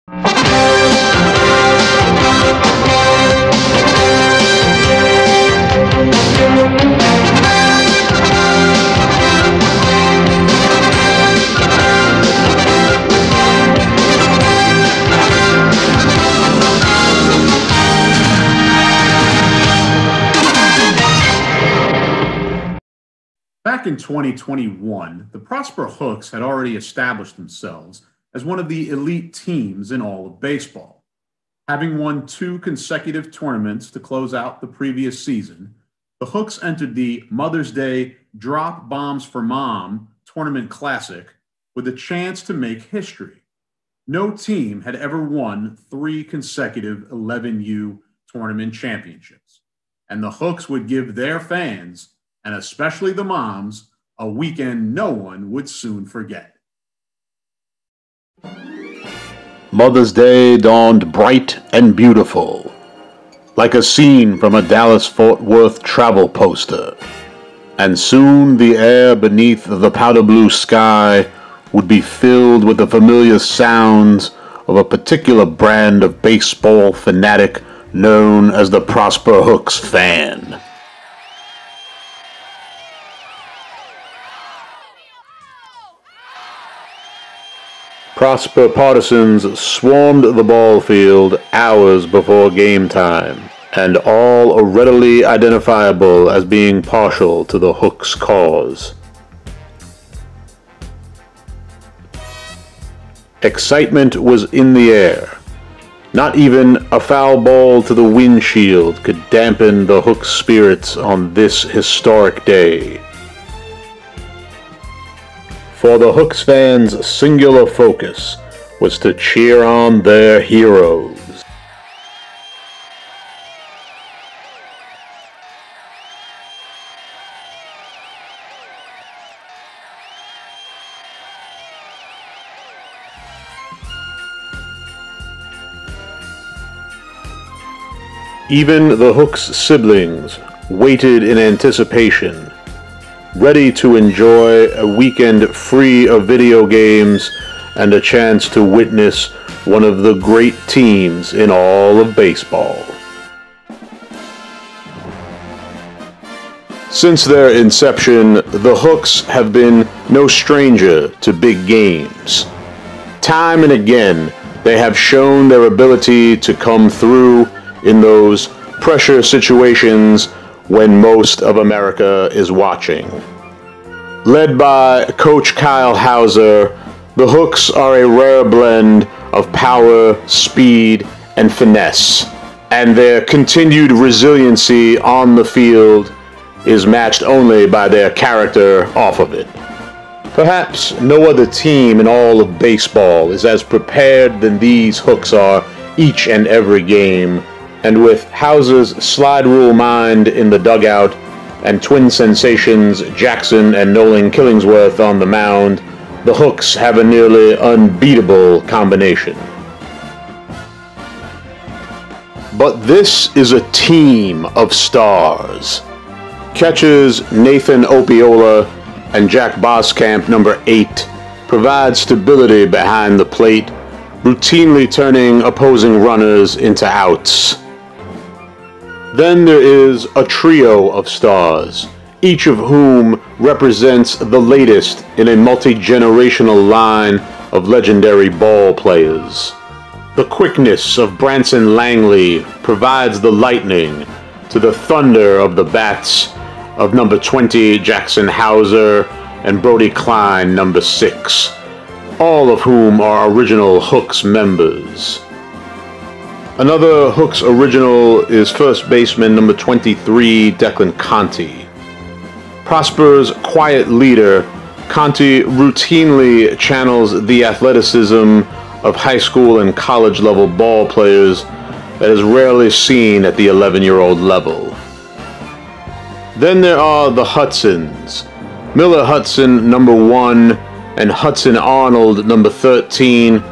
Back in 2021, the Prosper Hooks had already established themselves as one of the elite teams in all of baseball. Having won 2 consecutive tournaments to close out the previous season, the Hooks entered the Mother's Day Drop Bombs for Mom Tournament Classic with a chance to make history. No team had ever won 3 consecutive 11U tournament championships, and the Hooks would give their fans, and especially the moms, a weekend no one would soon forget. Mother's Day dawned bright and beautiful, like a scene from a Dallas-Fort Worth travel poster, and soon the air beneath the powder blue sky would be filled with the familiar sounds of a particular brand of baseball fanatic known as the Prosper Hooks fan. Prosper partisans swarmed the ball field hours before game time, and all are readily identifiable as being partial to the Hooks' cause. Excitement was in the air. Not even a foul ball to the windshield could dampen the Hooks' spirits on this historic day. For the Hooks fans' singular focus was to cheer on their heroes. Even the Hooks' siblings waited in anticipation, ready to enjoy a weekend free of video games and a chance to witness one of the great teams in all of baseball. Since their inception, the Hooks have been no stranger to big games. Time and again, they have shown their ability to come through in those pressure situations when most of America is watching. Led by Coach Kyle Hauser, the Hooks are a rare blend of power, speed, and finesse, and their continued resiliency on the field is matched only by their character off of it. Perhaps no other team in all of baseball is as prepared than these Hooks are each and every game, and with Hauser's slide rule mind in the dugout and twin sensations Jackson and Nolan Killingsworth on the mound, the Hooks have a nearly unbeatable combination. But this is a team of stars. Catchers Nathan Opiola and Jack Boskamp, number 8, provide stability behind the plate, routinely turning opposing runners into outs. Then there is a trio of stars, each of whom represents the latest in a multi-generational line of legendary ball players. The quickness of Branson Langley provides the lightning to the thunder of the bats of number 20 Jackson Hauser and Brody Klein, number 6, all of whom are original Hooks members. Another Hooks original is first baseman number 23, Declan Conti. Prosper's quiet leader, Conti routinely channels the athleticism of high school and college level ball players that is rarely seen at the 11-year-old level. Then there are the Hudsons. Miller Hudson, number 1, and Hudson Arnold, number 13,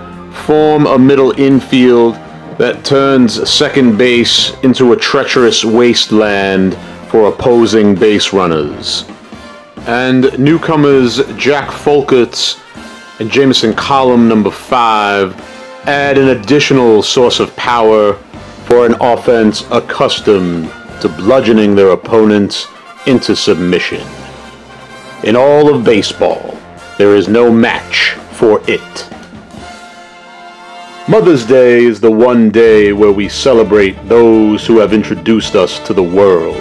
form a middle infield that turns second base into a treacherous wasteland for opposing base runners. And newcomers Jack Folkerts and Jameson Collum, number 5, add an additional source of power for an offense accustomed to bludgeoning their opponents into submission. In all of baseball, there is no match for it. Mother's Day is the one day where we celebrate those who have introduced us to the world.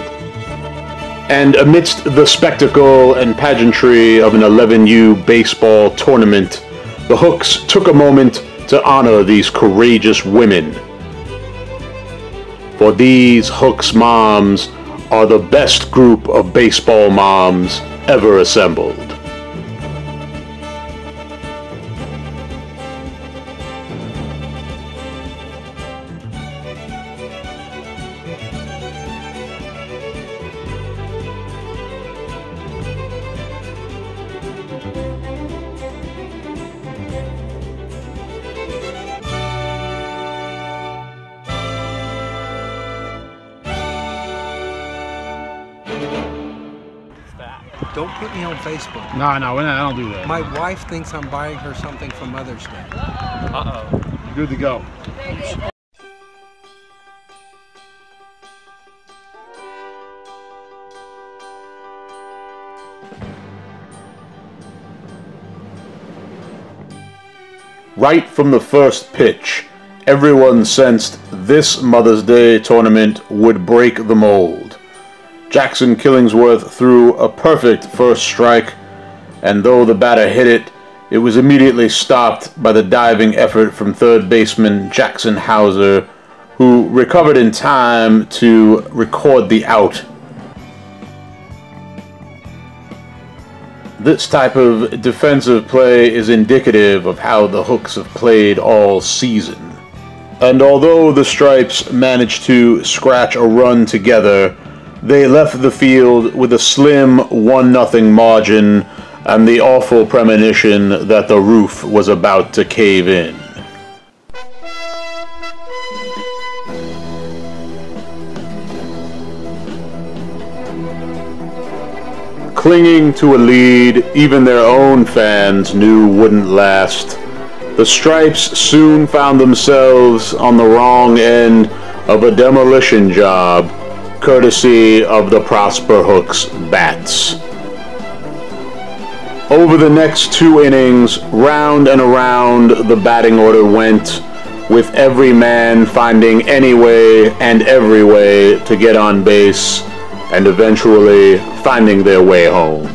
And amidst the spectacle and pageantry of an 11U baseball tournament, the Hooks took a moment to honor these courageous women. For these Hooks moms are the best group of baseball moms ever assembled. Don't put me on Facebook. No, I don't do that. My wife thinks I'm buying her something for Mother's Day. Uh-oh. Good to go. Right from the first pitch, everyone sensed this Mother's Day tournament would break the mold. Jackson Killingsworth threw a perfect first strike, and though the batter hit it, it was immediately stopped by the diving effort from third baseman Jackson Hauser, who recovered in time to record the out. This type of defensive play is indicative of how the Hooks have played all season. And although the Stripes managed to scratch a run together, they left the field with a slim 1-0 margin and the awful premonition that the roof was about to cave in. Clinging to a lead even their own fans knew wouldn't last, the Stripes soon found themselves on the wrong end of a demolition job, courtesy of the Prosper Hooks bats. Over the next 2 innings, round and around the batting order went, with every man finding any way and every way to get on base, and eventually finding their way home.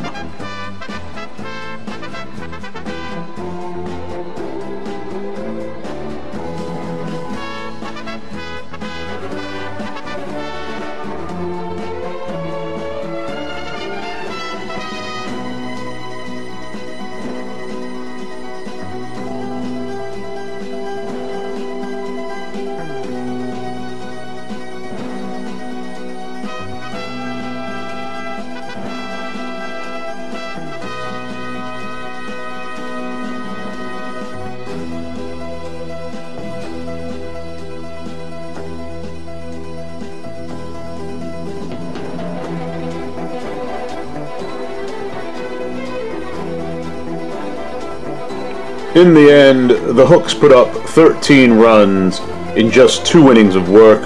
In the end, the Hooks put up 13 runs in just 2 innings of work,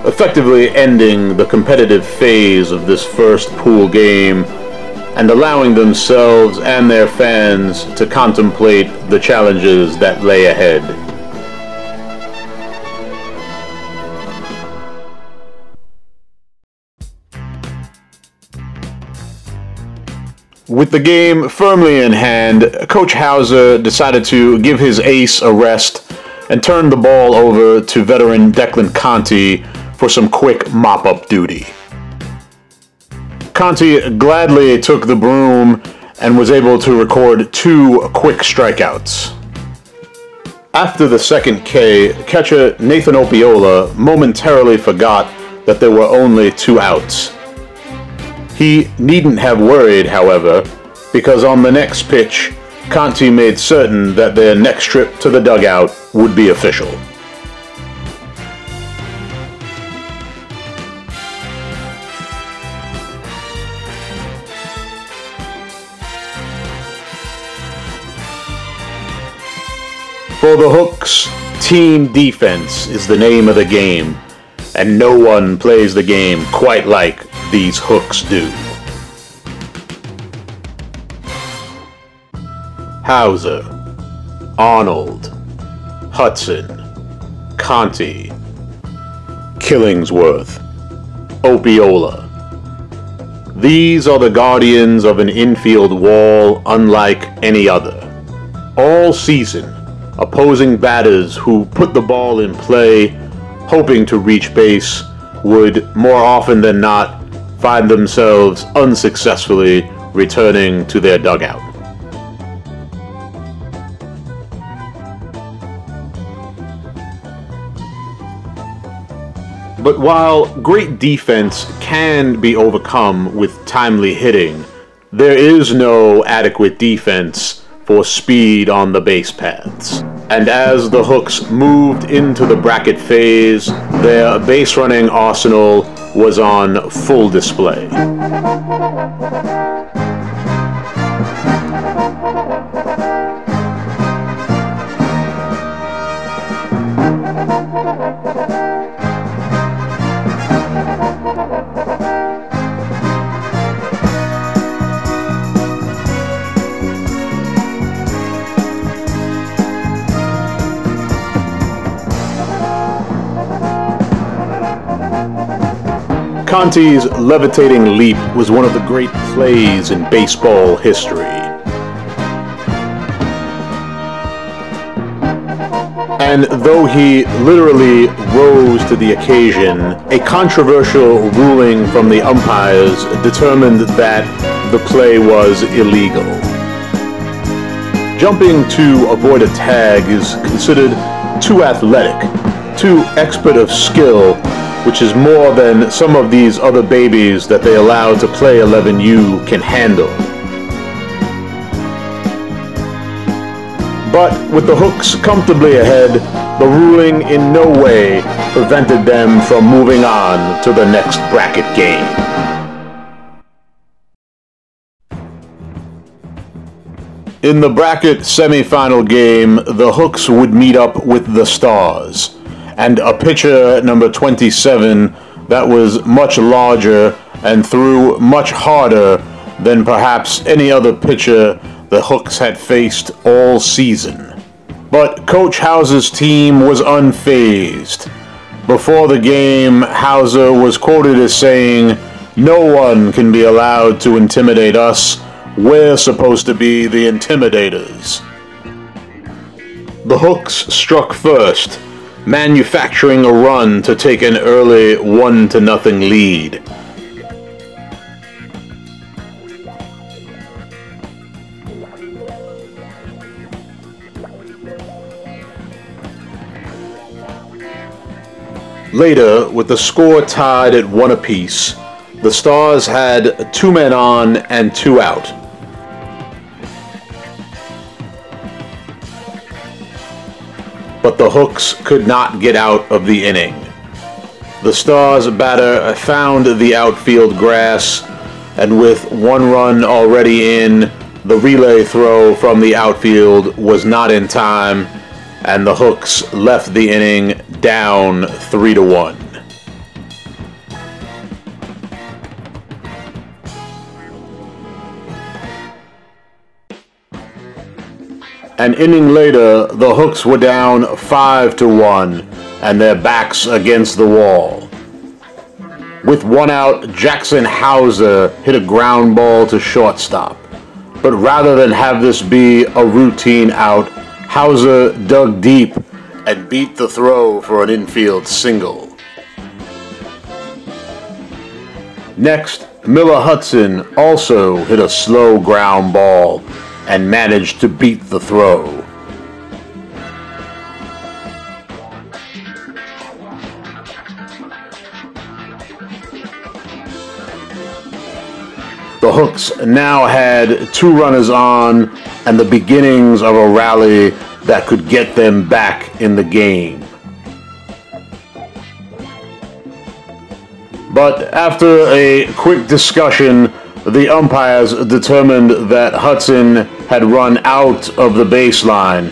effectively ending the competitive phase of this first pool game and allowing themselves and their fans to contemplate the challenges that lay ahead. With the game firmly in hand, Coach Hauser decided to give his ace a rest and turn the ball over to veteran Declan Conti for some quick mop-up duty. Conti gladly took the broom and was able to record 2 quick strikeouts. After the second K, catcher Nathan Opiola momentarily forgot that there were only 2 outs. He needn't have worried, however, because on the next pitch, Conti made certain that their next trip to the dugout would be official. For the Hooks, Team defense is the name of the game, and no one plays the game quite like these hooks do. Hauser, Arnold, Hudson, Conti, Killingsworth, Opiola. These are the guardians of an infield wall unlike any other. All season, opposing batters who put the ball in play, hoping to reach base, would more often than not find themselves unsuccessfully returning to their dugout. But while great defense can be overcome with timely hitting, there is no adequate defense for speed on the base paths. And as the Hooks moved into the bracket phase, their base running arsenal was on full display. Conti's levitating leap was one of the great plays in baseball history. And though he literally rose to the occasion, a controversial ruling from the umpires determined that the play was illegal. Jumping to avoid a tag is considered too athletic, too expert of skill, which is more than some of these other babies that they allow to play 11U can handle. But with the Hooks comfortably ahead, the ruling in no way prevented them from moving on to the next bracket game. In the bracket semifinal game, the Hooks would meet up with the Stars, and a pitcher, number 27, that was much larger and threw much harder than perhaps any other pitcher the Hooks had faced all season. But Coach Hauser's team was unfazed. Before the game, Hauser was quoted as saying, "No one can be allowed to intimidate us. We're supposed to be the intimidators." The Hooks struck first, manufacturing a run to take an early 1-0 lead. Later, with the score tied at 1 apiece, the Stars had 2 men on and 2 out. But the Hooks could not get out of the inning. The Stars batter found the outfield grass, and with 1 run already in, the relay throw from the outfield was not in time, and the Hooks left the inning down 3-1. An inning later, the Hooks were down 5-1, and their backs against the wall. With 1 out, Jackson Hauser hit a ground ball to shortstop. But rather than have this be a routine out, Hauser dug deep and beat the throw for an infield single. Next, Miller Hudson also hit a slow ground ball and managed to beat the throw. The Hooks now had 2 runners on and the beginnings of a rally that could get them back in the game. But after a quick discussion, the umpires determined that Hudson had run out of the baseline,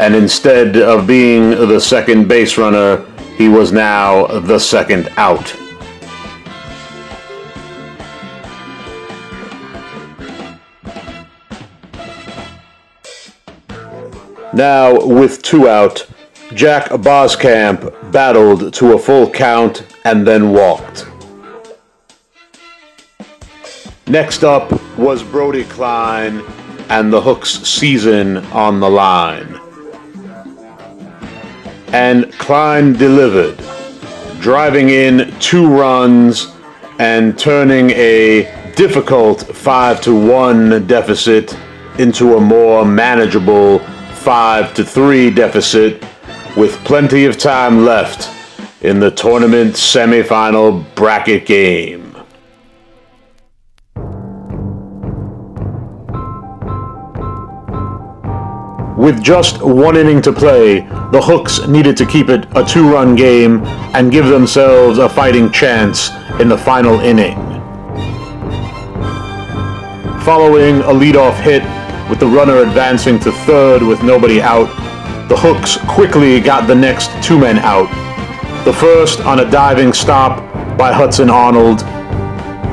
and instead of being the second base runner, he was now the second out. Now, with 2 out, Jack Boskamp battled to a full count and then walked. Next up was Brody Klein and the Hooks' season on the line. And Klein delivered, driving in 2 runs and turning a difficult 5-1 deficit into a more manageable 5-3 deficit with plenty of time left in the tournament semifinal bracket game. With just 1 inning to play, the Hooks needed to keep it a 2-run game and give themselves a fighting chance in the final inning. Following a leadoff hit with the runner advancing to third with nobody out, the Hooks quickly got the next 2 men out. The first on a diving stop by Hudson Arnold,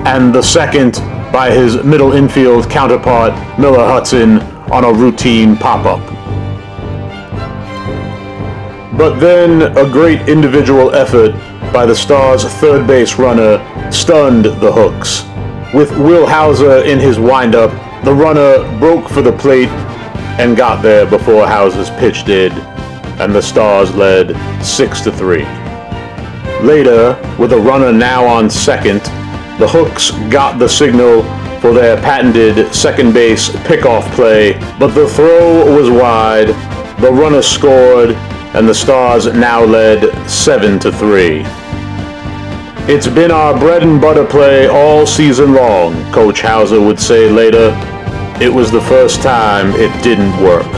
and the second by his middle infield counterpart, Miller Hudson, on a routine pop-up. But then a great individual effort by the Stars' third base runner stunned the Hooks. With Will Hauser in his windup, the runner broke for the plate and got there before Hauser's pitch did, and the Stars led 6-3. Later, with a runner now on second, the Hooks got the signal for their patented second base pickoff play, but the throw was wide, the runner scored, and the Stars now led 7-3. It's been our bread and butter play all season long, Coach Hauser would say later. It was the first time it didn't work.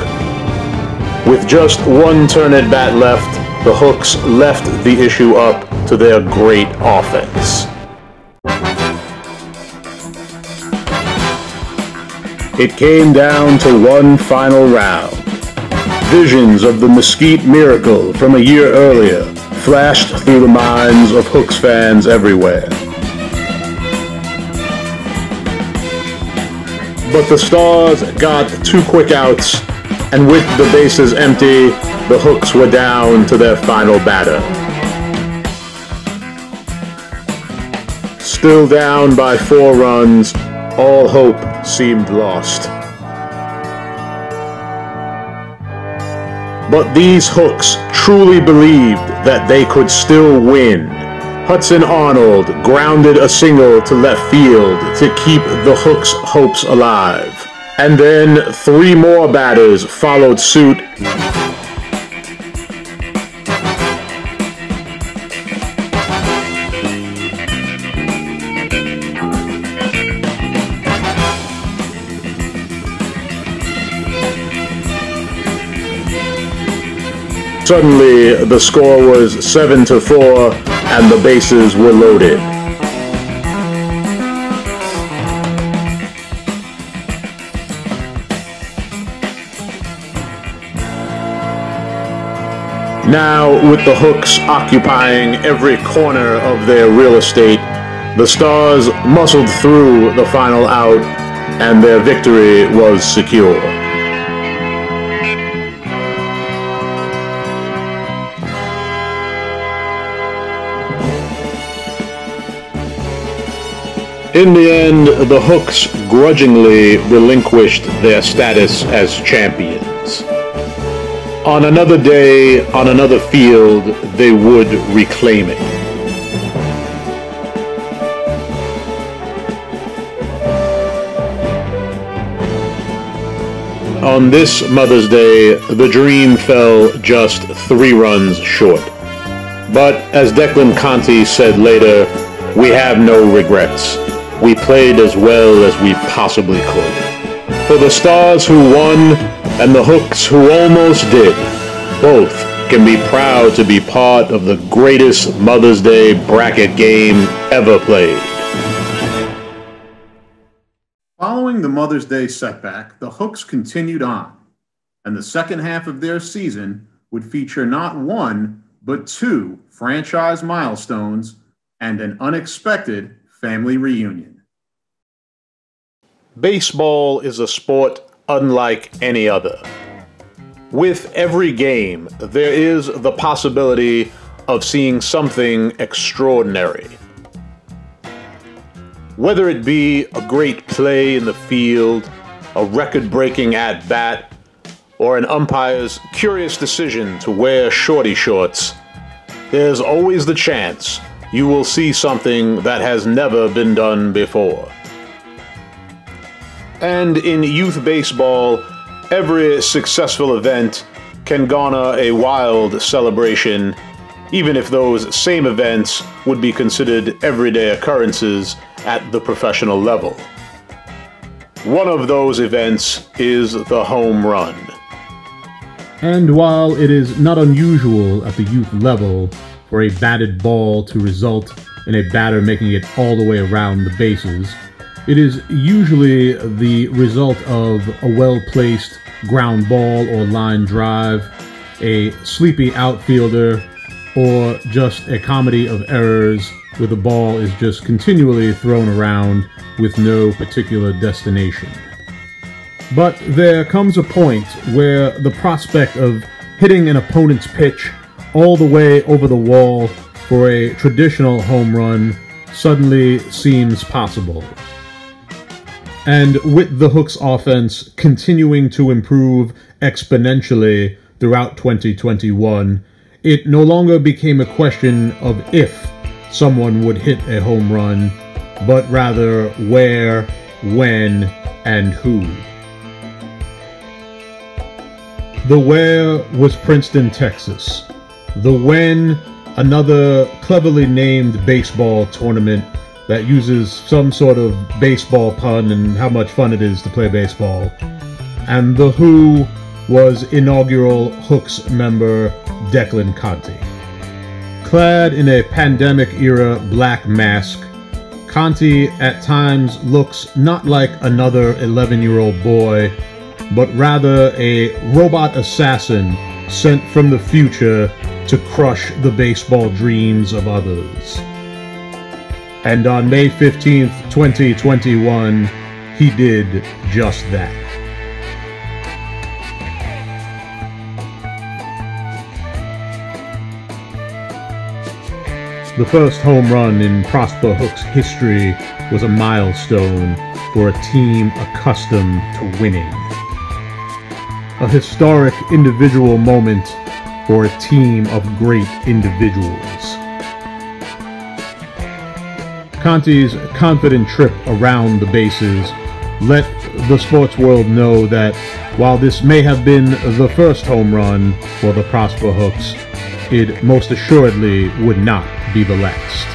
With just 1 turn at bat left, the Hooks left the issue up to their great offense. It came down to 1 final round. Visions of the Mesquite Miracle from a year earlier flashed through the minds of Hooks fans everywhere. But the Stars got 2 quick outs, and with the bases empty, the Hooks were down to their final batter. Still down by 4 runs, all hope seemed lost. But these Hooks truly believed that they could still win. Hudson Arnold grounded a single to left field to keep the Hooks' hopes alive. And then 3 more batters followed suit. Suddenly, the score was 7-4, and the bases were loaded. Now, with the Hooks occupying every corner of their real estate, the Stars muscled through the final out, and their victory was secure. In the end, the Hooks grudgingly relinquished their status as champions. On another day, on another field, they would reclaim it. On this Mother's Day, the dream fell just 3 runs short. But as Declan Conti said later, we have no regrets. We played as well as we possibly could. For the Stars who won and the Hooks who almost did, both can be proud to be part of the greatest Mother's Day bracket game ever played. Following the Mother's Day setback, the Hooks continued on. and the second half of their season would feature not one, but two franchise milestones and an unexpected family reunion. Baseball is a sport unlike any other. With every game, there is the possibility of seeing something extraordinary. Whether it be a great play in the field, a record-breaking at-bat, or an umpire's curious decision to wear shorty shorts, there's always the chance you will see something that has never been done before. And in youth baseball, every successful event can garner a wild celebration, even if those same events would be considered everyday occurrences at the professional level. One of those events is the home run. And while it is not unusual at the youth level for a batted ball to result in a batter making it all the way around the bases, it is usually the result of a well-placed ground ball or line drive, a sleepy outfielder, or just a comedy of errors where the ball is just continually thrown around with no particular destination. But there comes a point where the prospect of hitting an opponent's pitch all the way over the wall for a traditional home run suddenly seems possible. And with the Hooks offense continuing to improve exponentially throughout 2021, it no longer became a question of if someone would hit a home run, but rather where, when, and who. The where was Princeton, Texas. The when, another cleverly named baseball tournament that uses some sort of baseball pun and how much fun it is to play baseball. And the who was inaugural Hooks member Declan Conte. Clad in a pandemic-era black mask, Conte at times looks not like another 11-year-old boy, but rather a robot assassin sent from the future to crush the baseball dreams of others. And on May 15th, 2021, he did just that. The first home run in Prosper Hooks history was a milestone for a team accustomed to winning. A historic individual moment for a team of great individuals. Conte's confident trip around the bases let the sports world know that while this may have been the first home run for the Prosper Hooks, it most assuredly would not be the last.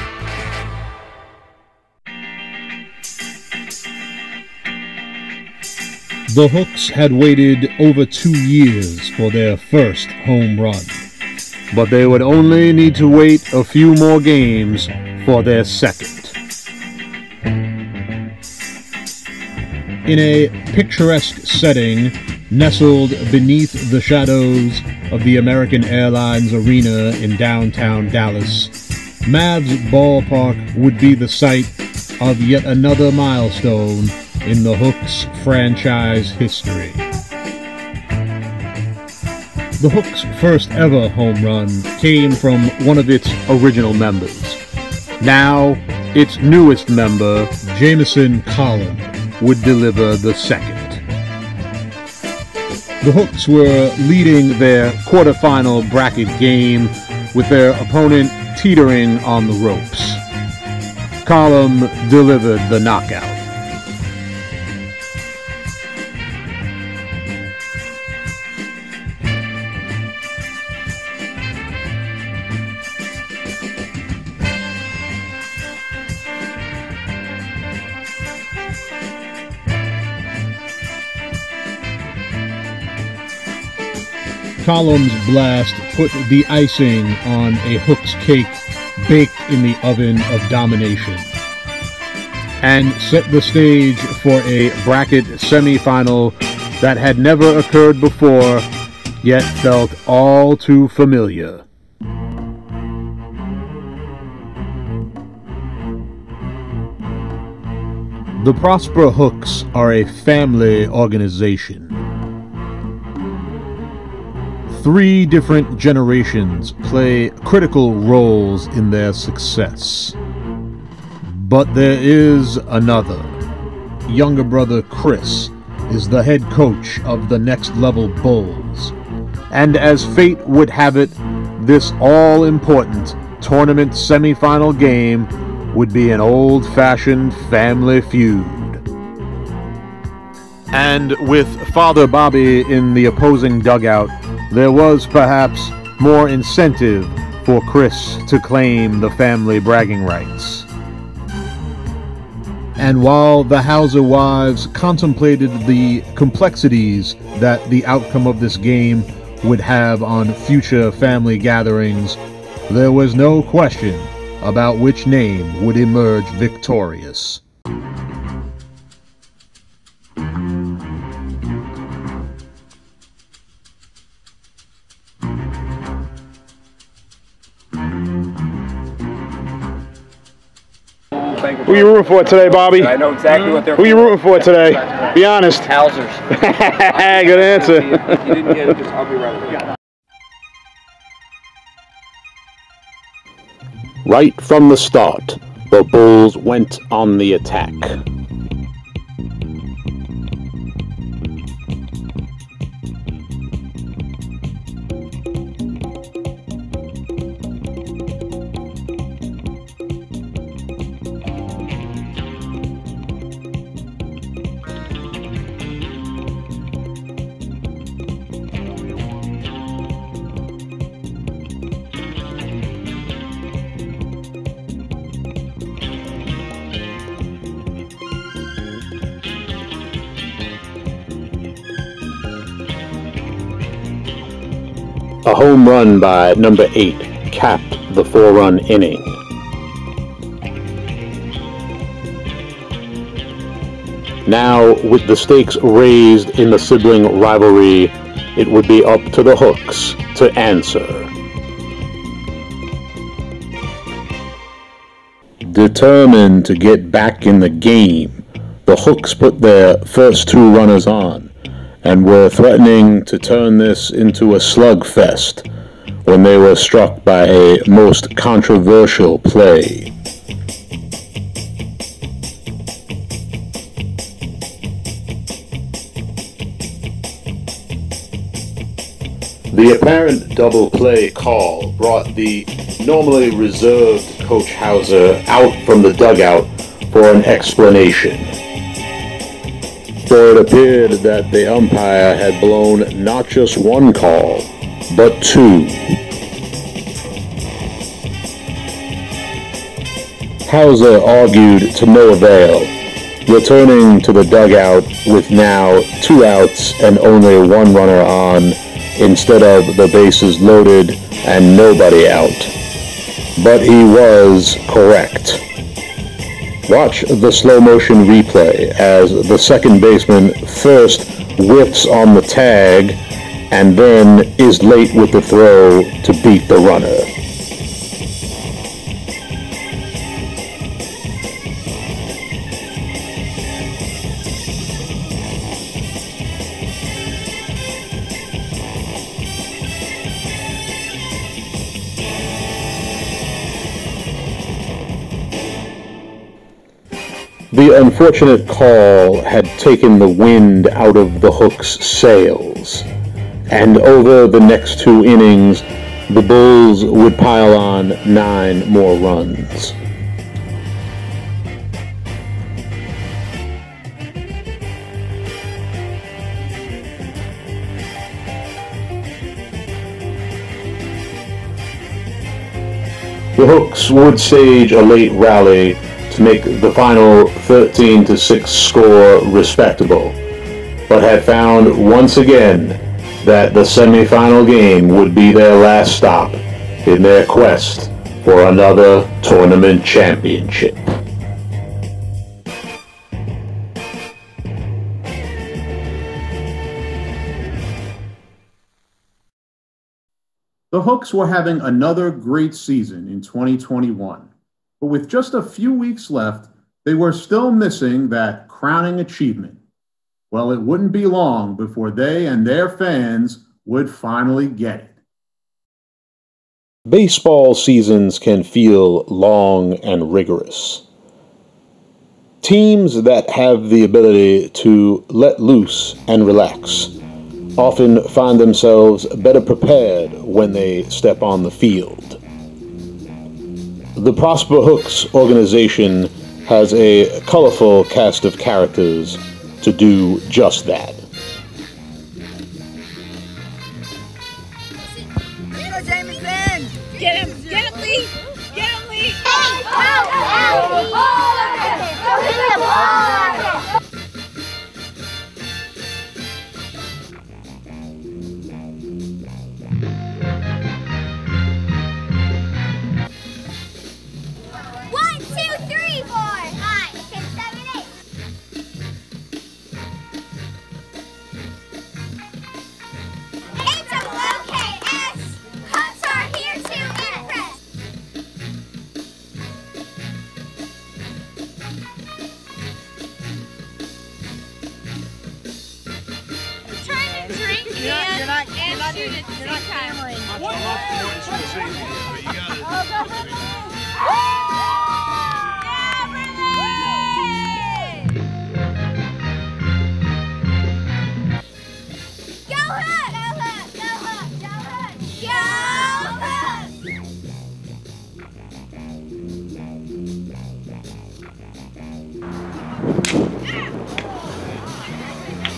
The Hooks had waited over 2 years for their first home run, but they would only need to wait a few more games for their second. In a picturesque setting, nestled beneath the shadows of the American Airlines Arena in downtown Dallas, Mavs Ballpark would be the site of yet another milestone in the Hooks franchise history. The Hooks' first ever home run came from one of its original members. Now, its newest member, Jamison Collin, would deliver the second. The Hooks were leading their quarterfinal bracket game with their opponent teetering on the ropes. Collin delivered the knockout. Collin's blast put the icing on a Hooks cake baked in the oven of domination, and set the stage for a bracket semifinal that had never occurred before, yet felt all too familiar. The Prosper Hooks are a family organization. 3 different generations play critical roles in their success. But there is another. Younger brother Chris is the head coach of the Next Level Bulls. And as fate would have it, this all-important tournament semifinal game would be an old-fashioned family feud. And with Father Bobby in the opposing dugout, there was perhaps more incentive for Chris to claim the family bragging rights. And while the Hauser wives contemplated the complexities that the outcome of this game would have on future family gatherings, there was no question about which name would emerge victorious. Who you rooting for today, Bobby? I know exactly what they're. Who you rooting for today? Be honest. Hausers. Good answer. If you didn't get it, I'll be right away. Right from the start, the Bulls went on the attack. A home run by number 8 capped the 4-run inning. Now, with the stakes raised in the sibling rivalry, it would be up to the Hooks to answer. Determined to get back in the game, the Hooks put their first 2 runners on, and were threatening to turn this into a slugfest when they were struck by a most controversial play. The apparent double play call brought the normally reserved Coach Hauser out from the dugout for an explanation. For it appeared that the umpire had blown not just 1 call, but 2. Hauser argued to no avail, returning to the dugout with now 2 outs and only 1 runner on, instead of the bases loaded and nobody out. But he was correct. Watch the slow motion replay as the second baseman first whiffs on the tag and then is late with the throw to beat the runner. The unfortunate call had taken the wind out of the Hooks' sails, and over the next 2 innings, the Bulls would pile on 9 more runs. The Hooks would stage a late rally to make the final 13-6 score respectable, but had found once again that the semifinal game would be their last stop in their quest for another tournament championship. The Hooks were having another great season in 2021, but with just a few weeks left, they were still missing that crowning achievement. Well, it wouldn't be long before they and their fans would finally get it. Baseball seasons can feel long and rigorous. Teams that have the ability to let loose and relax often find themselves better prepared when they step on the field. The Prosper Hooks organization has a colorful cast of characters to do just that. Get him, Lee! Get him, Lee! One, two, three, 4, 5, 6, 7, 8. H-O-O-K-S. Hooks are here to impress. Trying to drink and shoot at the same time.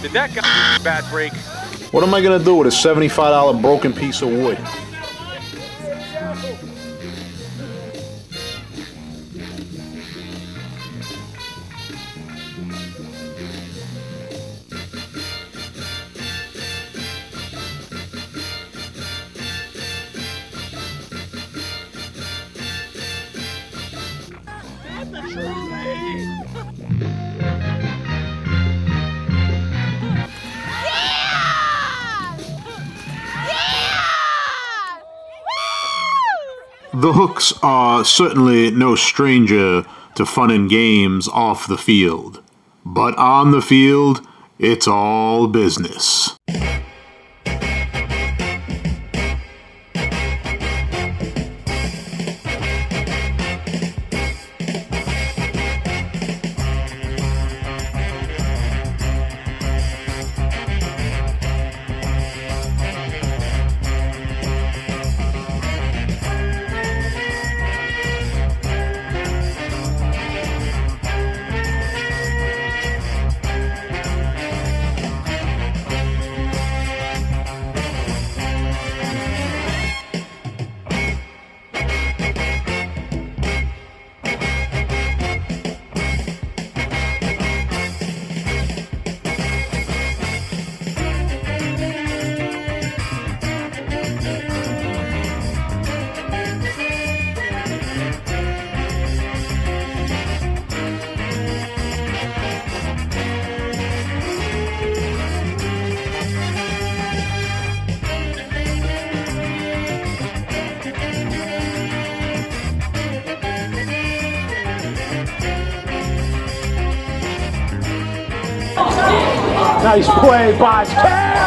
Did that guy bad break? What am I going to do with a $75 broken piece of wood? The Hooks are certainly no stranger to fun and games off the field. But on the field, it's all business. Nice play by Cam!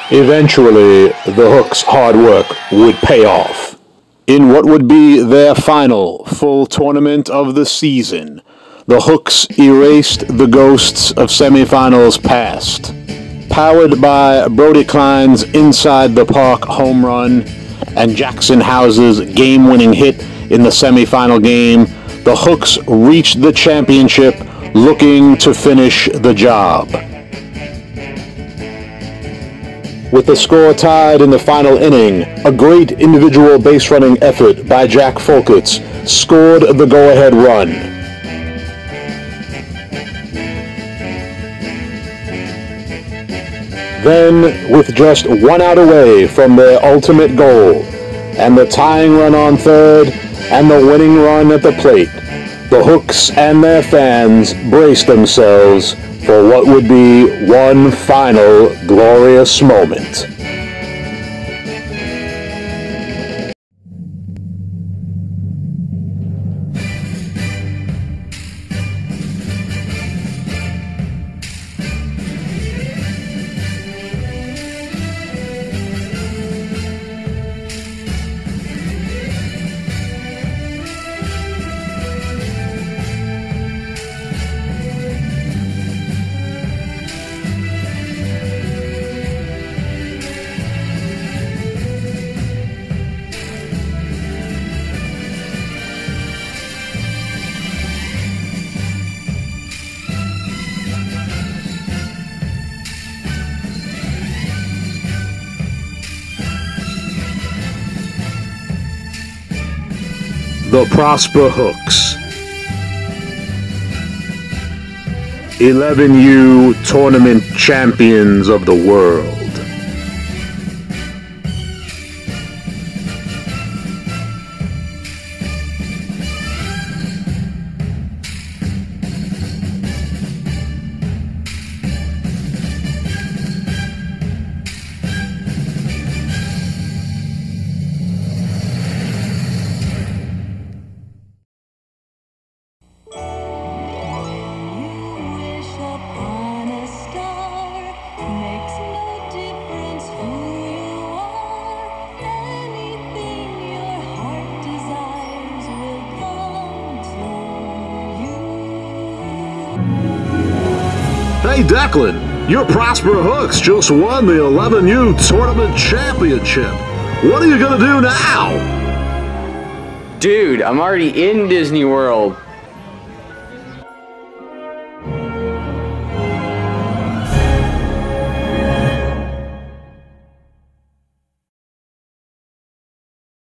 Eventually, the Hooks' hard work would pay off. In what would be their final full tournament of the season, the Hooks erased the ghosts of semifinals past. Powered by Brody Klein's Inside the Park home run and Jackson House's game-winning hit in the semifinal game, the Hooks reached the championship looking to finish the job. With the score tied in the final inning, a great individual base-running effort by Jack Folkerts scored the go-ahead run. Then, with just 1 out away from their ultimate goal, and the tying run on third, and the winning run at the plate, the Hooks and their fans braced themselves for what would be one final glorious moment. The Prosper Hooks. 11U tournament champions of the world. Hey Declan, your Prosper Hooks just won the 11U Tournament Championship. What are you gonna do now? Dude, I'm already in Disney World.